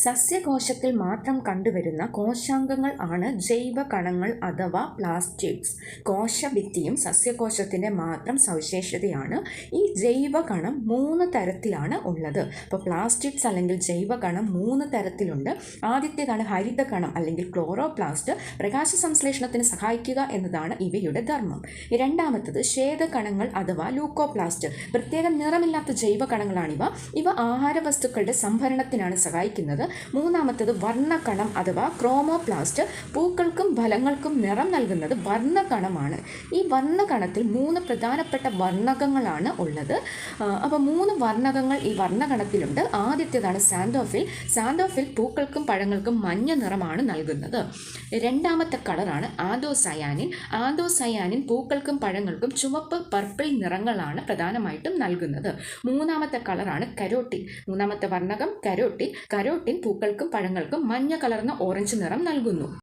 സസ്യകോശത്തിൽ മാത്രം കണ്ടുവരുന്ന കോശാംഗങ്ങൾ ആണ് ജൈവ കണങ്ങൾ അഥവാ പ്ലാസ്റ്റിഡ്സ്. കോശഭിത്തിയും സസ്യകോശത്തിൻ്റെ മാത്രം സവിശേഷതയാണ്. ഈ ജൈവ കണം 3 തരത്തിലാണ് ഉള്ളത്. അപ്പോൾ പ്ലാസ്റ്റിഡ്സ് അല്ലെങ്കിൽ ജൈവ കണം 3 തരത്തിലുണ്ട്. ആദ്യത്തേതാണ് ഹരിതകണം അല്ലെങ്കിൽ ക്ലോറോപ്ലാസ്റ്റ്, പ്രകാശ സംശ്ലേഷണത്തിന് സഹായിക്കുക എന്നതാണ് ഇവയുടെ ധർമ്മം. രണ്ടാമത്തത് ശ്വേതകണങ്ങൾ അഥവാ ലൂക്കോപ്ലാസ്റ്റ്, പ്രത്യേക നിറമില്ലാത്ത ജൈവ കണങ്ങളാണിവ. ഇവ ആഹാരവസ്തുക്കളുടെ സംഭരണത്തിനാണ് സഹായിക്കുന്നത്. മൂന്നാമത്തത് വർണ്ണകണം അഥവാ ക്രോമോപ്ലാസ്റ്റ്, പൂക്കൾക്കും ഫലങ്ങൾക്കും നിറം നൽകുന്നത് വർണ്ണകണമാണ്. ഈ വർണ്ണകണത്തിൽ 3 പ്രധാനപ്പെട്ട വർണ്ണകങ്ങളാണ് ഉള്ളത്. അപ്പോൾ 3 വർണ്ണകങ്ങൾ ഈ വർണ്ണകണത്തിലുണ്ട്. ആദ്യത്തേതാണ് സാന്തോഫിൽ. സാന്തോഫിൽ പൂക്കൾക്കും പഴങ്ങൾക്കും മഞ്ഞ നിറമാണ് നൽകുന്നത്. രണ്ടാമത്തെ കളറാണ് ആന്തോസയാനിൻ. ആന്തോസയാനിൻ പൂക്കൾക്കും പഴങ്ങൾക്കും ചുവപ്പ്, പർപ്പിൾ നിറങ്ങളാണ് പ്രധാനമായിട്ടും നൽകുന്നത്. മൂന്നാമത്തെ കളറാണ് കരോട്ടിൻ. മൂന്നാമത്തെ വർണ്ണകം കരോട്ടിൻ. കരോട്ടിൻ പൂക്കൾക്കും പഴങ്ങൾക്കും മഞ്ഞ കലർന്ന ഓറഞ്ച് നിറം നൽകുന്നു.